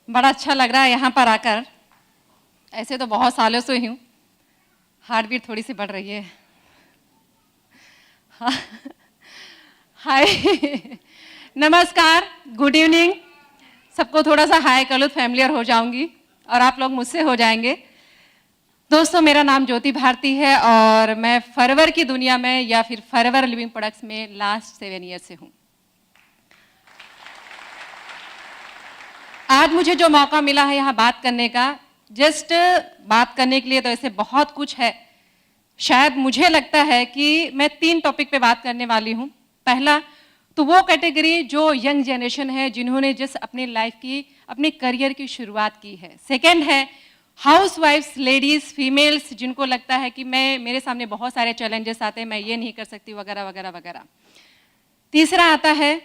बड़ा अच्छा लग रहा है यहाँ पर आकर। ऐसे तो बहुत सालों से हूँ, हार्ट बीट थोड़ी सी बढ़ रही है। हाँ, हाय, नमस्कार, गुड इवनिंग। सबको थोड़ा सा हाय कर लो, फैमिलियर हो जाऊंगी और आप लोग मुझसे हो जाएंगे। दोस्तों, मेरा नाम ज्योति भारती है और मैं फॉरएवर की दुनिया में या फिर फॉरएवर लिविंग प्रोडक्ट्स में लास्ट 7 ईयर से हूँ। आज मुझे जो मौका मिला है यहाँ बात करने का, जस्ट बात करने के लिए तो ऐसे बहुत कुछ है। शायद मुझे लगता है कि मैं 3 टॉपिक पे बात करने वाली हूँ। पहला तो वो कैटेगरी जो यंग जनरेशन है, जिन्होंने जस्ट अपनी लाइफ की, अपने करियर की शुरुआत की है। सेकेंड है हाउसवाइफ्स, लेडीज, फीमेल्स, जिनको लगता है कि मेरे सामने बहुत सारे चैलेंजेस आते हैं, मैं ये नहीं कर सकती, वगैरह वगैरह वगैरह। तीसरा आता है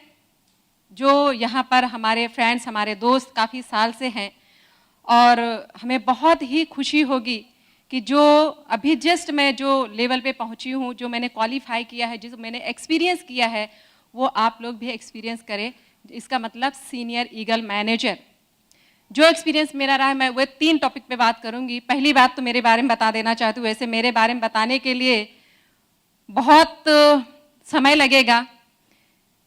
जो यहाँ पर हमारे फ्रेंड्स, हमारे दोस्त काफ़ी साल से हैं और हमें बहुत ही खुशी होगी कि जो अभी जस्ट मैं जो लेवल पे पहुँची हूँ, जो मैंने क्वालिफाई किया है, जो मैंने एक्सपीरियंस किया है, वो आप लोग भी एक्सपीरियंस करें। इसका मतलब सीनियर ईगल मैनेजर। जो एक्सपीरियंस मेरा रहा है, मैं वो 3 टॉपिक पे बात करूँगी। पहली बात तो मेरे बारे में बता देना चाहती हूँ। वैसे मेरे बारे में बताने के लिए बहुत समय लगेगा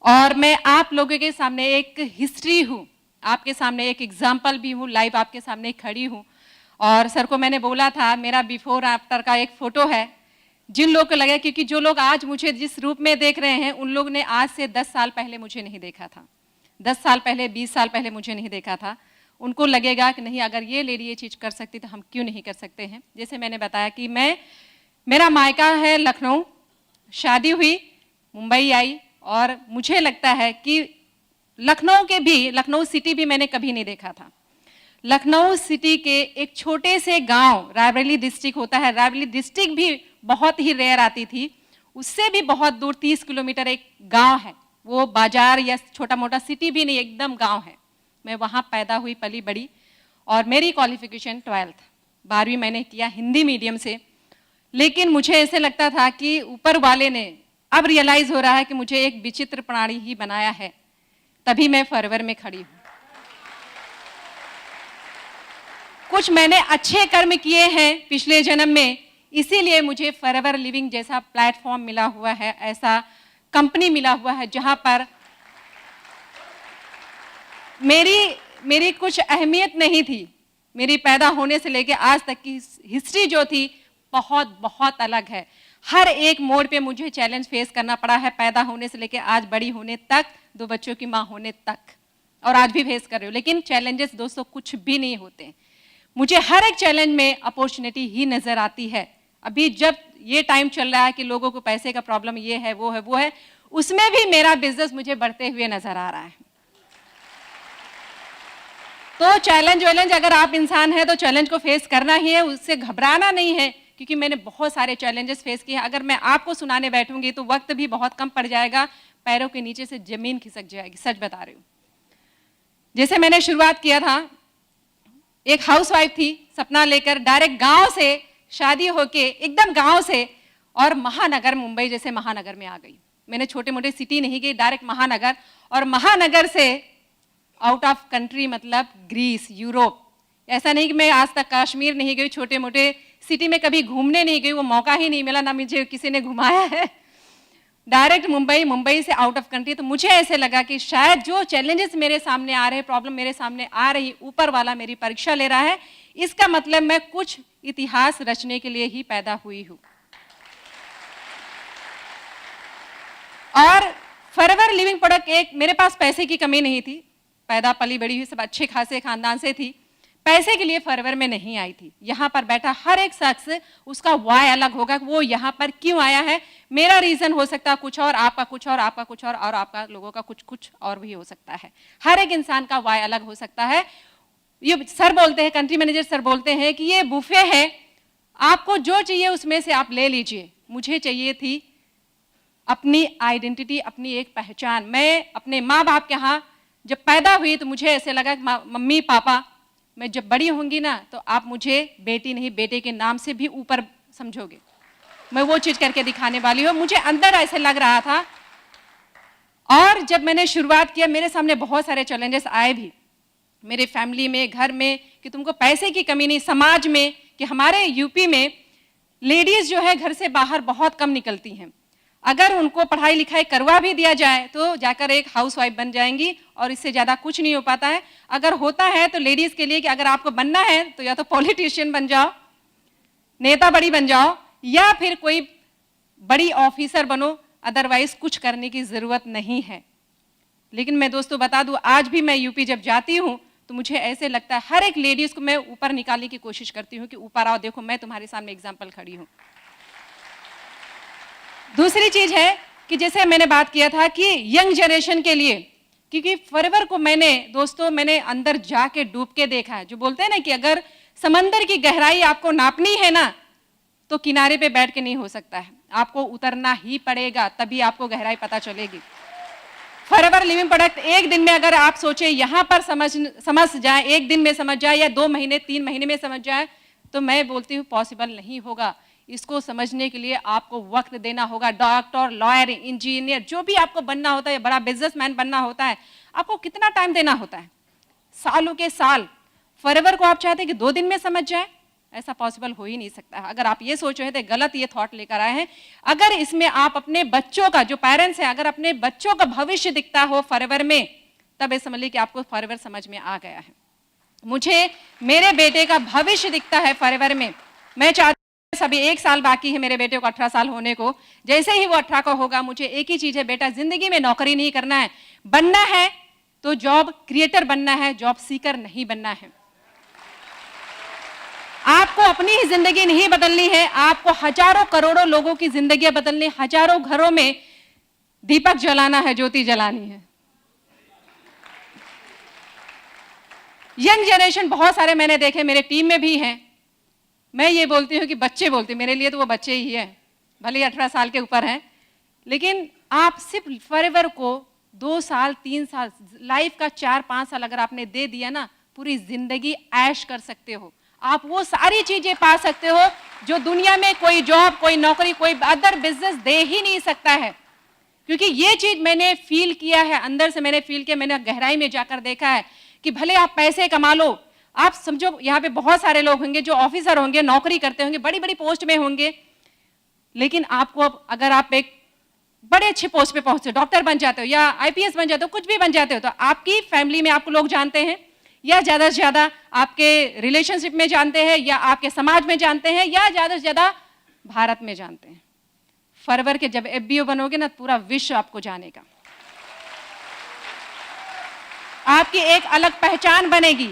और मैं आप लोगों के सामने एक हिस्ट्री हूँ, आपके सामने एक एग्जाम्पल भी हूँ, लाइव आपके सामने खड़ी हूँ। और सर को मैंने बोला था, मेरा बिफोर आफ्टर का एक फ़ोटो है। जिन लोगों को लगा, क्योंकि जो लोग आज मुझे जिस रूप में देख रहे हैं, उन लोग ने आज से 10 साल पहले मुझे नहीं देखा था, 10 साल पहले, 20 साल पहले मुझे नहीं देखा था। उनको लगेगा कि नहीं, अगर ये लेडी ये चीज़ कर सकती तो हम क्यों नहीं कर सकते हैं। जैसे मैंने बताया कि मेरा मायका है लखनऊ, शादी हुई, मुंबई आई और मुझे लगता है कि लखनऊ सिटी भी मैंने कभी नहीं देखा था। लखनऊ सिटी के एक छोटे से गांव, रायबरेली डिस्ट्रिक्ट होता है, रायबरेली डिस्ट्रिक्ट भी बहुत ही रेयर आती थी। उससे भी बहुत दूर 30 किलोमीटर एक गांव है, वो बाजार या छोटा मोटा सिटी भी नहीं, एकदम गांव है। मैं वहाँ पैदा हुई, पली बड़ी और मेरी क्वालिफिकेशन 12th, 12वीं मैंने किया हिंदी मीडियम से। लेकिन मुझे ऐसे लगता था कि ऊपर वाले ने, अब रियलाइज हो रहा है कि मुझे एक विचित्र प्राणी ही बनाया है, तभी मैं फॉरएवर में खड़ी हूँ। कुछ मैंने अच्छे कर्म किए हैं पिछले जन्म में, इसीलिए मुझे फॉरएवर लिविंग जैसा प्लेटफॉर्म मिला हुआ है, ऐसा कंपनी मिला हुआ है जहां पर मेरी कुछ अहमियत नहीं थी। मेरी पैदा होने से लेकर आज तक की हिस्ट्री जो थी बहुत बहुत अलग है। हर एक मोड़ पे मुझे चैलेंज फेस करना पड़ा है, पैदा होने से लेकर आज बड़ी होने तक, 2 बच्चों की माँ होने तक, और आज भी फेस कर रही हूँ। लेकिन चैलेंजेस दोस्तों कुछ भी नहीं होते। मुझे हर एक चैलेंज में अपॉर्चुनिटी ही नजर आती है। अभी जब ये टाइम चल रहा है कि लोगों को पैसे का प्रॉब्लम, ये है वो है वो है, उसमें भी मेरा बिजनेस मुझे बढ़ते हुए नजर आ रहा है। तो चैलेंज अगर आप इंसान हैं तो चैलेंज को फेस करना ही है, उससे घबराना नहीं है, क्योंकि मैंने बहुत सारे चैलेंजेस फेस किए हैं। अगर मैं आपको सुनाने बैठूंगी तो वक्त भी बहुत कम पड़ जाएगा, पैरों के नीचे से जमीन खिसक जाएगी, सच बता रही हूँ। जैसे मैंने शुरुआत किया था, एक हाउसवाइफ थी, सपना लेकर डायरेक्ट गांव से शादी होके, एकदम गांव से, और महानगर, मुंबई जैसे महानगर में आ गई। मैंने छोटे मोटे सिटी नहीं गई, डायरेक्ट महानगर, और महानगर से आउट ऑफ कंट्री, मतलब ग्रीस, यूरोप। ऐसा नहीं कि मैं आज तक कश्मीर नहीं गई, छोटे मोटे सिटी में कभी घूमने नहीं गई, वो मौका ही नहीं मिला, ना मुझे किसी ने घुमाया है। डायरेक्ट मुंबई, मुंबई से आउट ऑफ कंट्री। तो मुझे ऐसे लगा कि शायद जो चैलेंजेस मेरे सामने आ रहे हैं, प्रॉब्लम मेरे सामने आ रही, ऊपर वाला मेरी परीक्षा ले रहा है। इसका मतलब मैं कुछ इतिहास रचने के लिए ही पैदा हुई हूँ। और फॉरएवर लिविंग प्रोडक्ट, एक मेरे पास पैसे की कमी नहीं थी, पैदा पली बड़ी हुई सब अच्छे खासे खानदान से थी, पैसे के लिए फॉरएवर में नहीं आई थी। यहाँ पर बैठा हर एक शख्स, उसका वाय अलग होगा, वो यहाँ पर क्यों आया है। मेरा रीजन हो सकता है कुछ और, आपका कुछ और, आपका कुछ और आपका लोगों का कुछ और भी हो सकता है। हर एक इंसान का वाय अलग हो सकता है। ये सर बोलते हैं, कंट्री मैनेजर सर बोलते हैं कि ये बुफे है, आपको जो चाहिए उसमें से आप ले लीजिए। मुझे चाहिए थी अपनी आइडेंटिटी, अपनी एक पहचान। मैं अपने माँ बाप के यहाँ जब पैदा हुई तो मुझे ऐसे लगा कि मम्मी पापा, मैं जब बड़ी होंगी ना तो आप मुझे बेटी नहीं, बेटे के नाम से भी ऊपर समझोगे। मैं वो चीज करके दिखाने वाली हूँ, मुझे अंदर ऐसे लग रहा था। और जब मैंने शुरुआत किया, मेरे सामने बहुत सारे चैलेंजेस आए भी। मेरे फैमिली में, घर में, कि तुमको पैसे की कमी नहीं, समाज में, कि हमारे यूपी में लेडीज जो है घर से बाहर बहुत कम निकलती हैं। अगर उनको पढ़ाई लिखाई करवा भी दिया जाए तो जाकर एक हाउसवाइफ बन जाएंगी और इससे ज़्यादा कुछ नहीं हो पाता है। अगर होता है तो लेडीज़ के लिए कि अगर आपको बनना है तो या तो पॉलिटिशियन बन जाओ, नेता बड़ी बन जाओ, या फिर कोई बड़ी ऑफिसर बनो, अदरवाइज कुछ करने की ज़रूरत नहीं है। लेकिन मैं दोस्तों बता दूं, आज भी मैं यूपी जब जाती हूं तो मुझे ऐसे लगता है हर एक लेडीज़ को मैं ऊपर निकालने की कोशिश करती हूं कि ऊपर आओ, देखो मैं तुम्हारे सामने एग्जाम्पल खड़ी हूं। दूसरी चीज है कि जैसे मैंने बात किया था कि यंग जनरेशन के लिए, क्योंकि फॉरएवर को मैंने अंदर जाके डूब के देखा है। जो बोलते हैं ना कि अगर समंदर की गहराई आपको नापनी है ना तो किनारे पे बैठ के नहीं हो सकता है, आपको उतरना ही पड़ेगा, तभी आपको गहराई पता चलेगी। फॉरएवर लिविंग प्रोडक्ट एक दिन में अगर आप सोचे यहाँ पर समझ जाए, एक दिन में समझ जाए या 2 महीने 3 महीने में समझ जाए, तो मैं बोलती हूँ पॉसिबल नहीं होगा। इसको समझने के लिए आपको वक्त देना होगा। डॉक्टर, लॉयर, इंजीनियर, जो भी आपको बनना होता है, बड़ा बिजनेसमैन बनना होता है, आपको कितना टाइम देना होता है? सालों के साल। फॉरएवर को आप चाहते हैं कि 2 दिन में समझ जाए, ऐसा पॉसिबल हो ही नहीं सकता है। अगर आप ये सोच रहे थे, गलत ये थॉट लेकर आए हैं। अगर इसमें आप अपने बच्चों का, जो पेरेंट्स हैं, अगर अपने बच्चों का भविष्य दिखता हो फॉरएवर में, तब ये समझ लीजिए कि आपको फॉरएवर समझ में आ गया है। मुझे मेरे बेटे का भविष्य दिखता है फॉरएवर में। मैं चाहती हूं, अभी 1 साल बाकी है मेरे बेटे को 18 साल होने को। जैसे ही वो 18 का होगा, मुझे एक ही चीज है, बेटा जिंदगी में नौकरी नहीं करना है, बनना है तो जॉब क्रिएटर बनना है, जॉब सीकर नहीं बनना है। आपको अपनी ही जिंदगी नहीं बदलनी है, आपको हजारों करोड़ों लोगों की जिंदगी बदलनी, हजारों घरों में दीपक जलाना है, ज्योति जलानी है। यंग जनरेशन बहुत सारे मैंने देखे, मेरे टीम में भी हैं। मैं ये बोलती हूँ कि बच्चे बोलते, मेरे लिए तो वो बच्चे ही हैं, भले ही 18 साल के ऊपर हैं। लेकिन आप सिर्फ फॉरएवर को 2 साल 3 साल, लाइफ का 4-5 साल अगर आपने दे दिया ना, पूरी जिंदगी ऐश कर सकते हो। आप वो सारी चीजें पा सकते हो जो दुनिया में कोई जॉब, कोई नौकरी, कोई अदर बिजनेस दे ही नहीं सकता है। क्योंकि ये चीज मैंने फील किया है, अंदर से मैंने फील किया, मैंने गहराई में जाकर देखा है कि भले आप पैसे कमा लो, आप समझो यहाँ पे बहुत सारे लोग होंगे जो ऑफिसर होंगे, नौकरी करते होंगे, बड़ी बड़ी पोस्ट में होंगे, लेकिन आपको अगर आप एक बड़े अच्छे पोस्ट पे पहुंचते हो, डॉक्टर बन जाते हो या आईपीएस बन जाते हो, कुछ भी बन जाते हो, तो आपकी फैमिली में आपको लोग जानते हैं, या ज्यादा से ज्यादा आपके रिलेशनशिप में जानते हैं, या आपके समाज में जानते हैं, या ज्यादा से ज्यादा भारत में जानते हैं। फॉरएवर के जब एफबीओ बनोगे ना, पूरा विश्व आपको जानेगा, आपकी एक अलग पहचान बनेगी।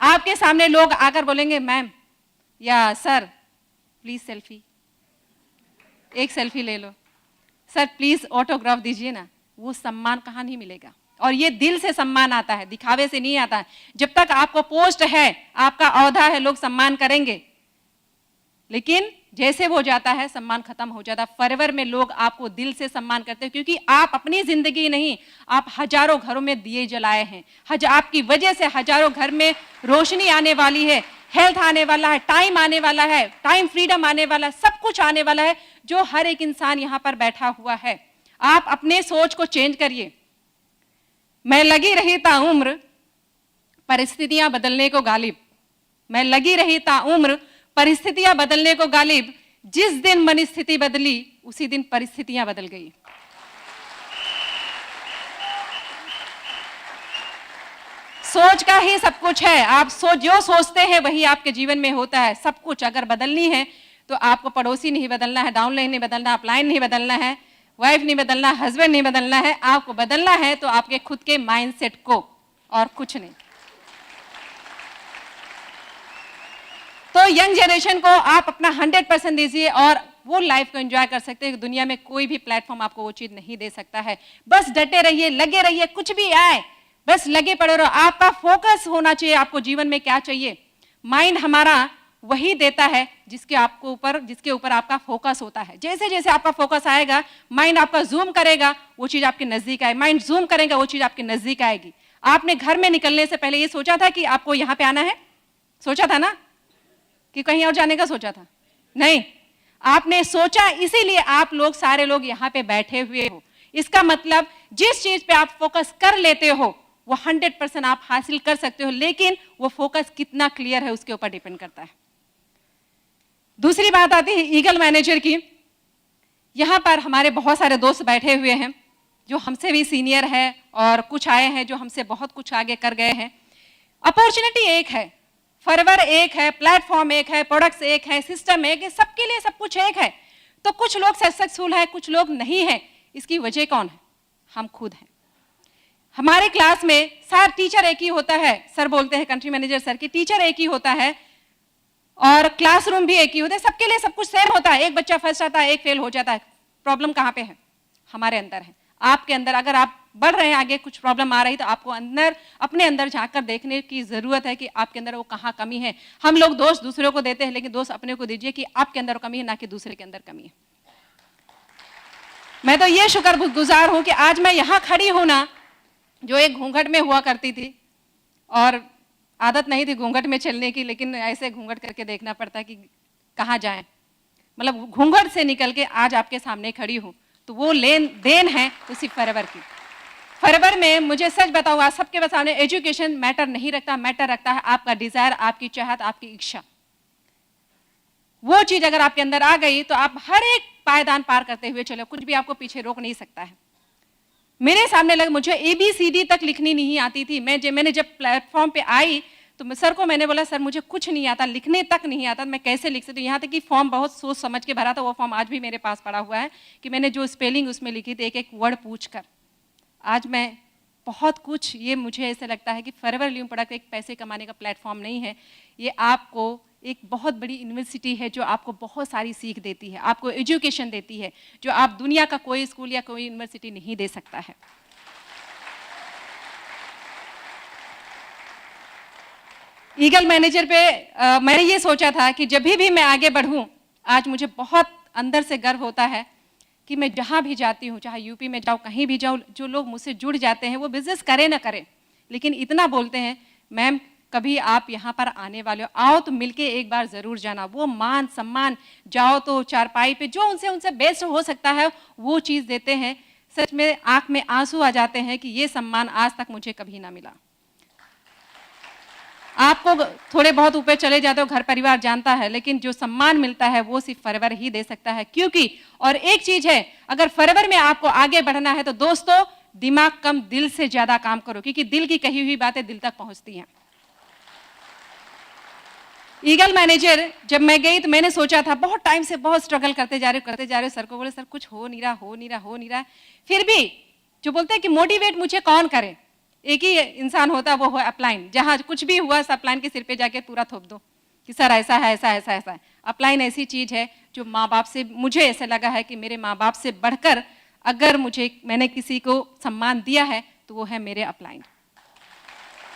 आपके सामने लोग आकर बोलेंगे, मैम या सर प्लीज सेल्फी, एक सेल्फी ले लो, सर प्लीज ऑटोग्राफ दीजिए ना। वो सम्मान कहाँ नहीं मिलेगा, और ये दिल से सम्मान आता है, दिखावे से नहीं आता है। जब तक आपको पोस्ट है, आपका औहदा है, लोग सम्मान करेंगे, लेकिन जैसे वो जाता है सम्मान खत्म हो जाता है। फॉरएवर में लोग आपको दिल से सम्मान करते हैं, क्योंकि आप अपनी जिंदगी नहीं, आप हजारों घरों में दिए जलाए हैं। आपकी वजह से हजारों घर में रोशनी आने वाली है, हेल्थ आने वाला है, टाइम आने वाला है, टाइम फ्रीडम आने वाला है, सब कुछ आने वाला है जो हर एक इंसान यहाँ पर बैठा हुआ है। आप अपने सोच को चेंज करिए। मैं लगी रही ताउम्र परिस्थितियां बदलने को गालिब, मैं लगी रही ताउम्र परिस्थितियां बदलने को गालिब, जिस दिन मनस्थिति बदली उसी दिन परिस्थितियां बदल गई। सोच का ही सब कुछ है। आप जो सोचते हैं वही आपके जीवन में होता है। सब कुछ अगर बदलनी है तो आपको पड़ोसी नहीं बदलना है, डाउनलाइन नहीं बदलना, अपलाइन नहीं बदलना है, वाइफ नहीं बदलना, हस्बैंड नहीं बदलना है, आपको बदलना है तो आपके खुद के माइंडसेट को, और कुछ नहीं। तो यंग जनरेशन को आप अपना 100% दीजिए और वो लाइफ को एंजॉय कर सकते हैं। दुनिया में कोई भी प्लेटफॉर्म आपको वो चीज नहीं दे सकता है। बस डटे रहिए, लगे रहिए, कुछ भी आए बस लगे पड़े रहो। आपका फोकस होना चाहिए, आपको जीवन में क्या चाहिए। माइंड हमारा वही देता है जिसके ऊपर आपका फोकस होता है। जैसे जैसे आपका फोकस आएगा, माइंड आपका जूम करेगा, वो चीज आपके नजदीक आएगी। माइंड जूम करेगा, वो चीज आपके नजदीक आएगी। आपने घर में निकलने से पहले ये सोचा था कि आपको यहाँ पे आना है? सोचा था ना? कि कहीं और जाने का सोचा था? नहीं, आपने सोचा, इसीलिए आप लोग सारे लोग यहाँ पे बैठे हुए हो। इसका मतलब जिस चीज पे आप फोकस कर लेते हो वो 100% आप हासिल कर सकते हो, लेकिन वो फोकस कितना क्लियर है उसके ऊपर डिपेंड करता है। दूसरी बात आती है ईगल मैनेजर की। यहाँ पर हमारे बहुत सारे दोस्त बैठे हुए हैं जो हमसे भी सीनियर है और कुछ आए हैं जो हमसे बहुत कुछ आगे कर गए हैं। अपॉर्चुनिटी एक है, फॉरएवर एक है, प्लेटफॉर्म एक है, प्रोडक्ट्स एक है, सिस्टम एक है, सबके लिए सब कुछ एक है। तो कुछ लोग सक्सेसफुल है, कुछ लोग नहीं है। इसकी वजह कौन है? हम खुद हैं। हमारे क्लास में सर टीचर एक ही होता है, सर बोलते हैं कंट्री मैनेजर सर की, टीचर एक ही होता है और क्लासरूम भी एक ही होता है, सबके लिए सब कुछ सेम होता है। एक बच्चा फर्स्ट आता है, एक फेल हो जाता है। प्रॉब्लम कहाँ पे है? हमारे अंदर है, आपके अंदर। अगर आप बढ़ रहे हैं आगे, कुछ प्रॉब्लम आ रही तो आपको अंदर, अपने अंदर झांक कर देखने की जरूरत है कि आपके अंदर वो कहाँ कमी है। हम लोग दोष दूसरों को देते हैं, लेकिन दोष अपने को दीजिए कि आपके अंदर कमी है, ना कि दूसरे के अंदर कमी है। मैं तो ये शुक्रगुजार हूं कि आज मैं यहाँ खड़ी हूं ना, जो एक घूंघट में हुआ करती थी और आदत नहीं थी घूंघट में चलने की, लेकिन ऐसे घूंघट करके देखना पड़ता कि कहाँ जाएं। मतलब घूंघट से निकल के आज आपके सामने खड़ी हूं, तो वो लेन देन है उसी फॉरएवर की। फॉरएवर में मुझे सच बताऊं, आज सबके सामने एजुकेशन मैटर नहीं रखता, मैटर रखता है आपका डिजायर, आपकी चाहत, आपकी इच्छा। वो चीज अगर आपके अंदर आ गई तो आप हर एक पायदान पार करते हुए चलो, कुछ भी आपको पीछे रोक नहीं सकता है। मेरे सामने लगे, मुझे ABCD तक लिखनी नहीं आती थी। मैंने जब प्लेटफॉर्म पे आई तो सर को मैंने बोला, सर मुझे कुछ नहीं आता, लिखने तक नहीं आता, मैं कैसे लिख सकती हूँ। यहाँ तक कि फॉर्म बहुत सोच समझ के भरा था, वो फॉर्म आज भी मेरे पास पड़ा हुआ है कि मैंने जो स्पेलिंग उसमें लिखी थी, एक एक वर्ड पूछ कर। आज मैं बहुत कुछ, ये मुझे ऐसे लगता है कि फॉरएवर ल्यूम प्रोडक्ट एक पैसे कमाने का प्लेटफॉर्म नहीं है, ये आपको एक बहुत बड़ी यूनिवर्सिटी है जो आपको बहुत सारी सीख देती है, आपको एजुकेशन देती है, जो आप दुनिया का कोई स्कूल या कोई यूनिवर्सिटी नहीं दे सकता है। ईगल मैनेजर पे मैंने ये सोचा था कि जब भी मैं आगे बढ़ूं, आज मुझे बहुत अंदर से गर्व होता है कि मैं जहाँ भी जाती हूँ, चाहे यूपी में जाऊँ, कहीं भी जाऊँ, जो लोग मुझसे जुड़ जाते हैं, वो बिजनेस करें ना करें, लेकिन इतना बोलते हैं, मैम कभी आप यहाँ पर आने वाले हो, आओ तो मिलके एक बार जरूर जाना। वो मान सम्मान, जाओ तो चारपाई पे जो उनसे बेस्ट हो सकता है वो चीज़ देते हैं। सच में आंख में आंसू आ जाते हैं कि ये सम्मान आज तक मुझे कभी ना मिला। आपको थोड़े बहुत ऊपर चले जाते हो, घर परिवार जानता है, लेकिन जो सम्मान मिलता है वो सिर्फ फॉरएवर ही दे सकता है। क्योंकि और एक चीज है, अगर फॉरएवर में आपको आगे बढ़ना है तो दोस्तों दिमाग कम, दिल से ज्यादा काम करो, क्योंकि दिल की कही हुई बातें दिल तक पहुंचती हैं। ईगल मैनेजर जब मैं गई तो मैंने सोचा था, बहुत टाइम से बहुत स्ट्रगल करते जा रहे हो। सर को बोले, सर कुछ हो नहीं रहा। फिर भी जो बोलते हैं कि मोटिवेट मुझे कौन करे, एक ही इंसान होता है, वो है अपलाइन। जहाँ कुछ भी हुआ अपलाइन के सिर पे जाके पूरा थोप दो कि सर ऐसा है। अपलाइन ऐसी चीज है जो माँ बाप से, मुझे ऐसा लगा है कि मेरे माँ बाप से बढ़कर अगर मैंने किसी को सम्मान दिया है तो वो है मेरे अपलाइन,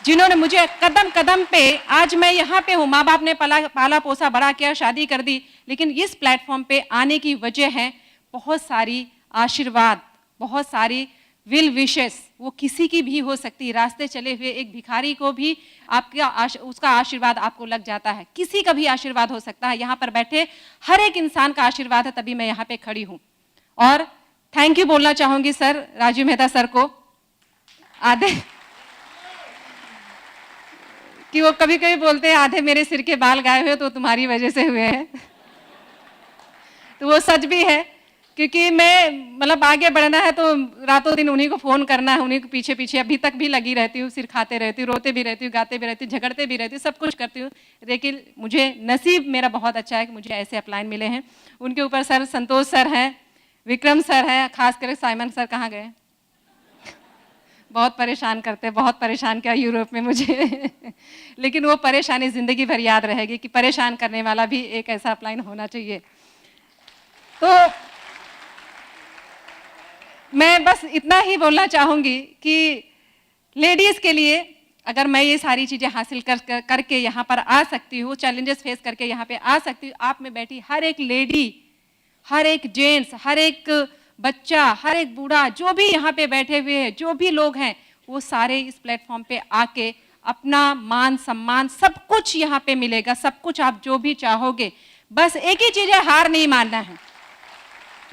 जिन्होंने मुझे कदम कदम पे, आज मैं यहाँ पे हूँ। माँ बाप ने पाला पोसा, बड़ा किया, शादी कर दी, लेकिन इस प्लेटफॉर्म पे आने की वजह है बहुत सारी आशीर्वाद, बहुत सारी विल विशेस। वो किसी की भी हो सकती है, रास्ते चले हुए एक भिखारी को भी उसका आशीर्वाद आपको लग जाता है, किसी का भी आशीर्वाद हो सकता है। यहाँ पर बैठे हर एक इंसान का आशीर्वाद है, तभी मैं यहाँ पे खड़ी हूँ। और थैंक यू बोलना चाहूंगी सर राजीव मेहता सर को, आधे कि वो कभी कभी बोलते हैं आधे मेरे सिर के बाल गाए हुए तो तुम्हारी वजह से हुए हैं। तो वो सच भी है, क्योंकि मैं मतलब आगे बढ़ना है तो रातों दिन उन्हीं को फोन करना है, उन्हीं को पीछे पीछे अभी तक भी लगी रहती हूँ, सिर खाते रहती हूँ, रोते भी रहती हूँ, गाते भी रहती हूँ, झगड़ते भी रहती हूँ, सब कुछ करती हूँ। लेकिन मुझे नसीब मेरा बहुत अच्छा है कि मुझे ऐसे अपलाइन मिले हैं। उनके ऊपर सर संतोष सर हैं, विक्रम सर हैं, खास कर साइमन सर कहाँ गए, बहुत परेशान करते, बहुत परेशान किया यूरोप में मुझे। लेकिन वो परेशानी जिंदगी भर याद रहेगी कि परेशान करने वाला भी एक ऐसा अपलाइन होना चाहिए। तो मैं बस इतना ही बोलना चाहूंगी कि लेडीज के लिए अगर मैं ये सारी चीजें हासिल करके यहाँ पर आ सकती हूँ, चैलेंजेस फेस करके यहाँ पे आ सकती हूँ, आप में बैठी हर एक लेडी, हर एक जेंट्स, हर एक बच्चा, हर एक बूढ़ा, जो भी यहाँ पे बैठे हुए हैं, जो भी लोग हैं, वो सारे इस प्लेटफॉर्म पे आके अपना मान सम्मान सब कुछ यहाँ पे मिलेगा, सब कुछ आप जो भी चाहोगे। बस एक ही चीज है, हार नहीं मानना है।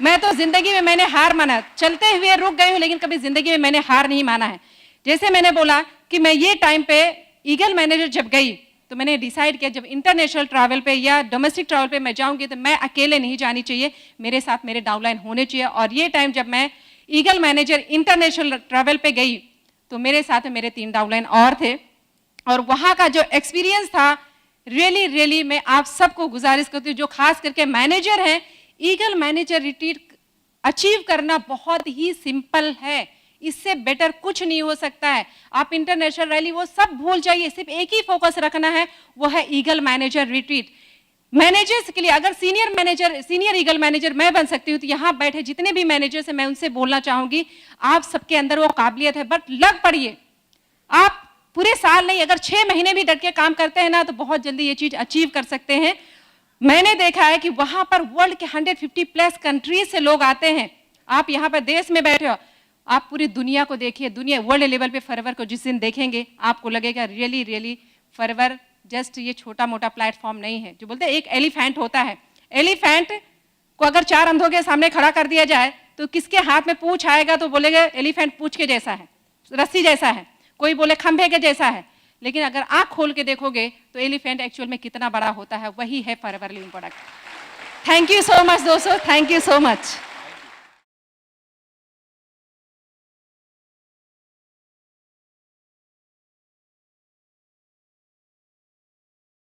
मैं तो जिंदगी में मैंने हार माना, चलते हुए रुक गई हूँ, लेकिन कभी जिंदगी में मैंने हार नहीं माना है। जैसे मैंने बोला कि मैं ये टाइम पे ईगल मैनेजर जब गई तो मैंने डिसाइड किया जब इंटरनेशनल ट्रैवल पे या डोमेस्टिक ट्रैवल पे मैं जाऊंगी तो मैं अकेले नहीं जानी चाहिए, मेरे साथ मेरे डाउनलाइन होने चाहिए। और ये टाइम जब मैं ईगल मैनेजर इंटरनेशनल ट्रैवल पे गई तो मेरे साथ मेरे 3 डाउनलाइन और थे, और वहाँ का जो एक्सपीरियंस था रियली मैं आप सबको गुजारिश करती हूँ जो खास करके मैनेजर हैं, ईगल मैनेजर रिट्रीट अचीव करना बहुत ही सिंपल है, इससे बेटर कुछ नहीं हो सकता है। आप इंटरनेशनल रैली वो सब भूल जाइए, सिर्फ एक ही फोकस रखना है, वो है ईगल मैनेजर रिट्रीट। मैनेजर्स के लिए अगर सीनियर ईगल मैनेजर मैं बन सकती हूँ तो यहाँ बैठे जितने भी मैनेजर्स हैं मैं उनसे बोलना चाहूंगी आप सबके अंदर वो काबिलियत है, बट लग पड़िए। आप पूरे साल नहीं अगर 6 महीने भी डट के काम करते हैं ना तो बहुत जल्दी ये चीज अचीव कर सकते हैं। मैंने देखा है कि वहां पर वर्ल्ड के 150 प्लस कंट्रीज से लोग आते हैं। आप यहाँ पर देश में बैठे हो, आप पूरी दुनिया को देखिए, दुनिया वर्ल्ड लेवल पे फॉरएवर को जिस दिन देखेंगे आपको लगेगा रियली फॉरएवर जस्ट ये छोटा मोटा प्लेटफॉर्म नहीं है। जो बोलते हैं एक एलिफेंट होता है, एलिफेंट को अगर 4 अंधों के सामने खड़ा कर दिया जाए तो किसके हाथ में पूंछ आएगा तो बोलेगा एलिफेंट पूंछ के जैसा है, रस्सी जैसा है, कोई बोले खंभे के जैसा है। लेकिन अगर आंख खोल के देखोगे तो एलिफेंट एक्चुअल में कितना बड़ा होता है, वही है forever living product. Thank you so much दोस्तों, थैंक यू सो मच।